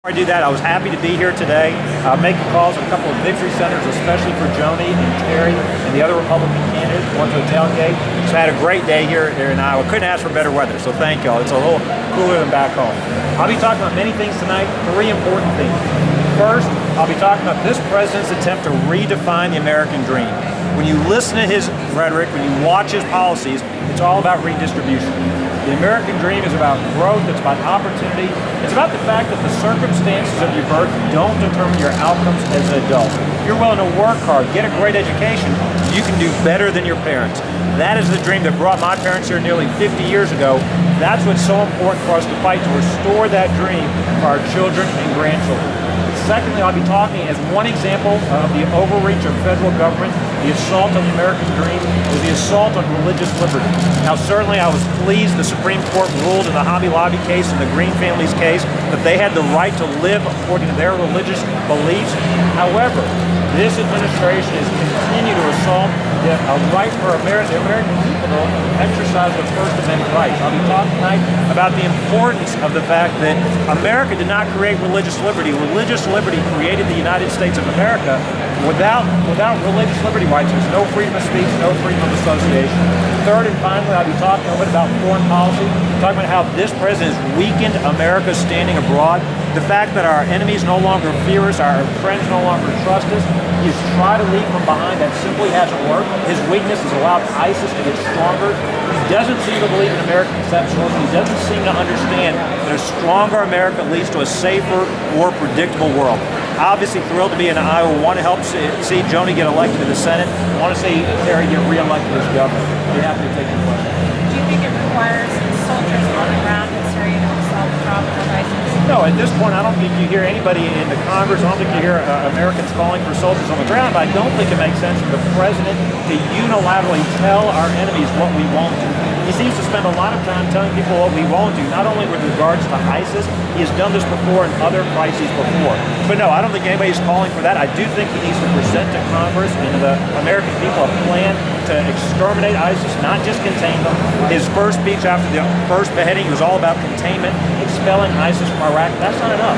Before I do that, I was happy to be here today, making calls at a couple of victory centers, especially for Joni and Terry and the other Republican candidates, one to a tailgate. So I had a great day here in Iowa. Couldn't ask for better weather, so thank y'all. It's a little cooler than back home. I'll be talking about many things tonight, three important things. First, I'll be talking about this president's attempt to redefine the American dream. When you listen to his rhetoric, when you watch his policies, it's all about redistribution. The American dream is about growth, it's about opportunity, it's about the fact that the circumstances of your birth don't determine your outcomes as an adult. If you're willing to work hard, get a great education, you can do better than your parents. That is the dream that brought my parents here nearly 50 years ago. That's what's so important for us to fight to restore that dream for our children and grandchildren. Secondly, I'll be talking as one example of the overreach of federal government, the assault on the American dream, is the assault on religious liberty. Now, certainly I was pleased the Supreme Court ruled in the Hobby Lobby case and the Green family's case that they had the right to live according to their religious beliefs. However, this administration has continued to assault the right for the American people to exercise their First Amendment rights. I'll be talking tonight about the importance of the fact that America did not create religious liberty. Religious liberty created the United States of America. Without religious liberty rights, there's no freedom of speech, no freedom of association. Third and finally, I'll be talking a little bit about foreign policy, talking about how this president has weakened America's standing abroad, the fact that our enemies no longer fear us, our friends no longer trust us. He's tried to leave from behind. That simply hasn't worked. His weakness has allowed ISIS to get stronger. He doesn't seem to believe in American exceptionalism. He doesn't seem to understand that a stronger America leads to a safer, more predictable world. Obviously thrilled to be in Iowa. Want to help see Joni get elected to the Senate. Want to see Terry get reelected as governor. Be happy to take your question. Do you think it requires soldiers on the ground in Syria to solve the problem of ISIS? No, at this point, I don't think you hear anybody in the Congress. I don't think you hear Americans calling for soldiers on the ground. But I don't think it makes sense for the president to unilaterally tell our enemies what we won't do. He seems to spend a lot of time telling people what we won't do, not only with regards to ISIS. He has done this before in other crises before. But no, I don't think anybody's calling for that. I do think he needs to present to Congress and to the American people a plan to exterminate ISIS, not just contain them. His first speech after the first beheading was all about containment, expelling ISIS from Iraq. That's not enough.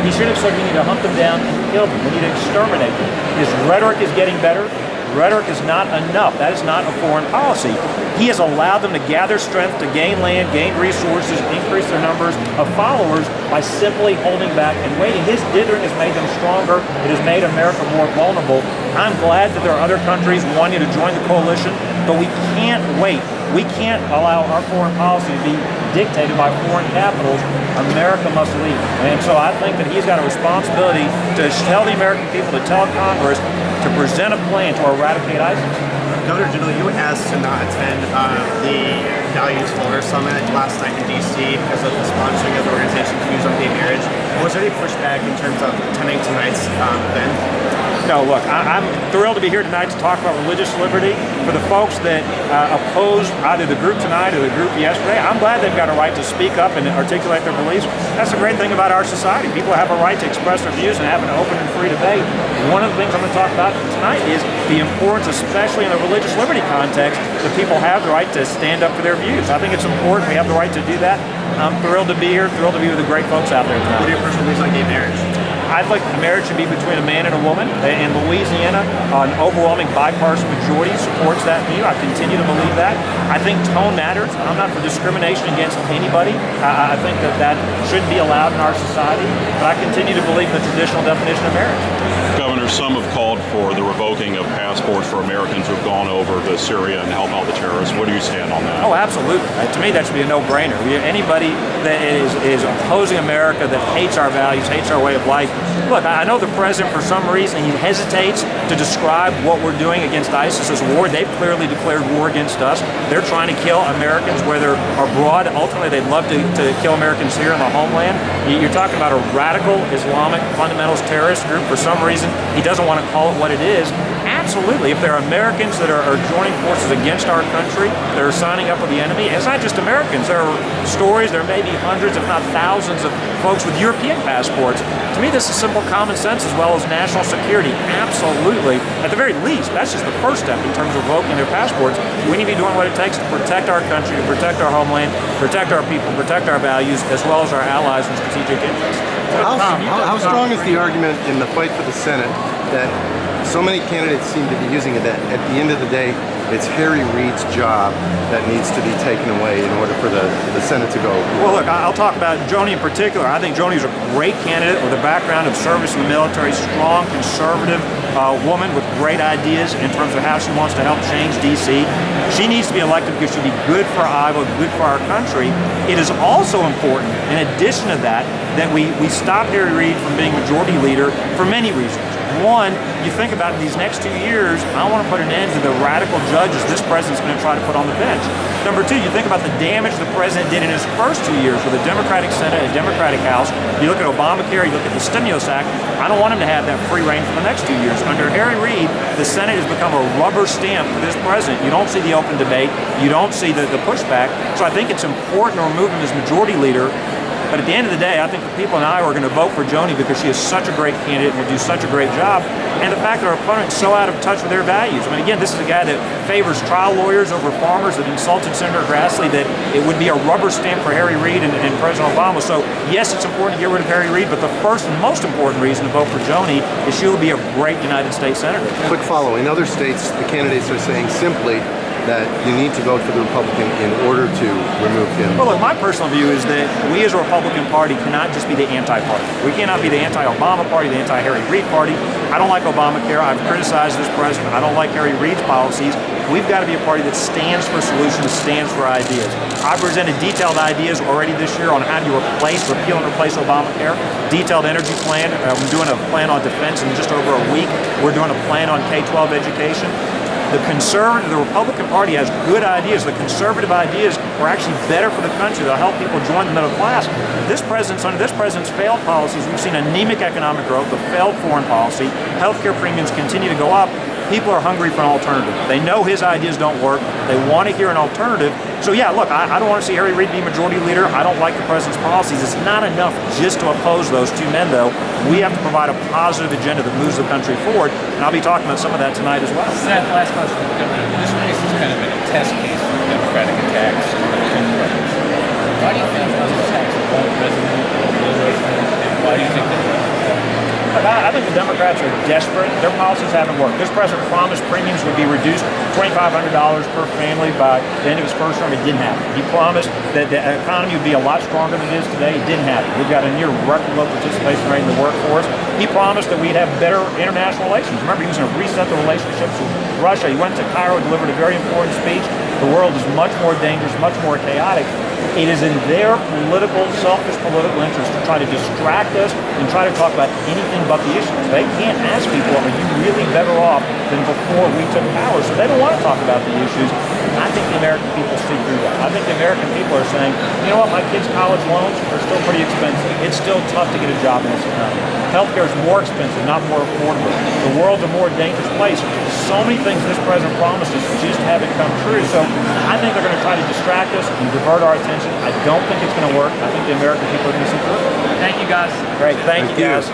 He should have said we need to hunt them down and kill them. We need to exterminate them. His rhetoric is getting better. Rhetoric is not enough. That is not a foreign policy. He has allowed them to gather strength, to gain land, gain resources, increase their numbers of followers by simply holding back and waiting. His dithering has made them stronger. It has made America more vulnerable. I'm glad that there are other countries wanting to join the coalition, but we can't wait. We can't allow our foreign policy to be dictated by foreign capitals. America must lead. And so I think that he's got a responsibility to tell the American people, to tell Congress, to present a plan to eradicate ISIS. Governor Jindal, you were asked to not attend the Values Floater Summit last night in D.C. because of the sponsoring of the organization's views on gay marriage. Was there any pushback in terms of attending tonight's event? No, look, I'm thrilled to be here tonight to talk about religious liberty. For the folks that oppose either the group tonight or the group yesterday, I'm glad they've got a right to speak up and articulate their beliefs. That's the great thing about our society. People have a right to express their views and have an open and free debate. One of the things I'm going to talk about tonight is the importance, especially in the religious liberty context, that people have the right to stand up for their views. I think it's important we have the right to do that. I'm thrilled to be here, thrilled to be with the great folks out there tonight. What are your personal views on gay marriage? I think marriage should be between a man and a woman. In Louisiana, an overwhelming bipartisan majority supports that view. I continue to believe that. I think tone matters. I'm not for discrimination against anybody. I think that shouldn't be allowed in our society. But I continue to believe in the traditional definition of marriage. Governor, some have called for the revoking of passports for Americans who've gone over to Syria and help out the terrorists. Where do you stand on that? Oh, absolutely. To me, that should be a no-brainer. Anybody that is opposing America, that hates our values, hates our way of life. Look, I know the president, for some reason, he hesitates to describe what we're doing against ISIS as war. They've clearly declared war against us. They're trying to kill Americans where they're abroad. Ultimately, they'd love to kill Americans here in the homeland. You're talking about a radical Islamic fundamentalist terrorist group. For some reason, he doesn't want to call it what it is. Absolutely, if there are Americans that are joining forces against our country, that are signing up with the enemy, it's not just Americans. There are stories, there may be hundreds, if not thousands of folks with European passports. To me, this is simple common sense as well as national security. Absolutely. At the very least, that's just the first step in terms of revoking their passports. We need to be doing what it takes to protect our country, to protect our homeland, protect our people, protect our values, as well as our allies and strategic interests. How strong is the argument in the fight for the Senate that so many candidates seem to be using it that at the end of the day, it's Harry Reid's job that needs to be taken away in order for the Senate to go? Well, look, I'll talk about Joni in particular. I think Joni is a great candidate with a background of service in the military, strong, conservative woman with great ideas in terms of how she wants to help change D.C. She needs to be elected because she'd be good for Iowa, good for our country. It is also important, in addition to that, that we stop Harry Reid from being majority leader for many reasons. One, you think about in these next 2 years, I want to put an end to the radical judges this president's going to try to put on the bench. Number two, you think about the damage the president did in his first 2 years with a Democratic Senate, a Democratic House. You look at Obamacare, you look at the Stimulus Act. I don't want him to have that free reign for the next 2 years. Under Harry Reid, the Senate has become a rubber stamp for this president. You don't see the open debate. You don't see the pushback. So I think it's important to remove him as majority leader. But at the end of the day, I think the people in Iowa are going to vote for Joni because she is such a great candidate and will do such a great job. And the fact that our opponent's so out of touch with their values. I mean, again, this is a guy that favors trial lawyers over farmers, that insulted Senator Grassley, that it would be a rubber stamp for Harry Reid and President Obama. So, yes, it's important to get rid of Harry Reid, but the first and most important reason to vote for Joni is she will be a great United States Senator. Quick follow. In other states, the candidates are saying simply that you need to vote for the Republican in order to remove him. Well, look, my personal view is that we as a Republican Party cannot just be the anti-party. We cannot be the anti-Obama Party, the anti-Harry Reid Party. I don't like Obamacare. I've criticized this president. I don't like Harry Reid's policies. We've got to be a party that stands for solutions, stands for ideas. I presented detailed ideas already this year on how to repeal and replace Obamacare. Detailed energy plan. I'm doing a plan on defense in just over a week. We're doing a plan on K-12 education. The Republican Party has good ideas. The conservative ideas are actually better for the country. They'll help people join the middle class. Under this president's failed policies, we've seen anemic economic growth, a failed foreign policy. Healthcare premiums continue to go up. People are hungry for an alternative. They know his ideas don't work. They want to hear an alternative. So yeah, look, I don't want to see Harry Reid be majority leader. I don't like the president's policies. It's not enough just to oppose those two men, though. We have to provide a positive agenda that moves the country forward, and I'll be talking about some of that tonight as well. Seth, last question. This race has kind of been a test case for Democratic attacks. Why do you think those attacks won't resonate or will resonate, and why do you think that? I think the Democrats are desperate. Their policies haven't worked. This president promised premiums would be reduced $2,500 per family by the end of his first term. It didn't happen. He promised that the economy would be a lot stronger than it is today. It didn't happen. We've got a near record low participation rate in the workforce. He promised that we'd have better international relations. Remember, he was going to reset the relationships with Russia. He went to Cairo and delivered a very important speech. The world is much more dangerous, much more chaotic. It is in their selfish political interest to try to distract us and try to talk about anything but the issues. They can't ask people, are you really better off than before we took power? So they don't want to talk about the issues. I think the American people see through that. I think the American people are saying, you know what, my kids' college loans are still pretty expensive. It's still tough to get a job in this economy. Healthcare is more expensive, not more affordable. The world's a more dangerous place. So many things this president promised us just haven't come true. So I think they're going to try to distract us and divert our attention. I don't think it's going to work. I think the American people are going to see through it. Thank you, guys. Great. Thank you, guys.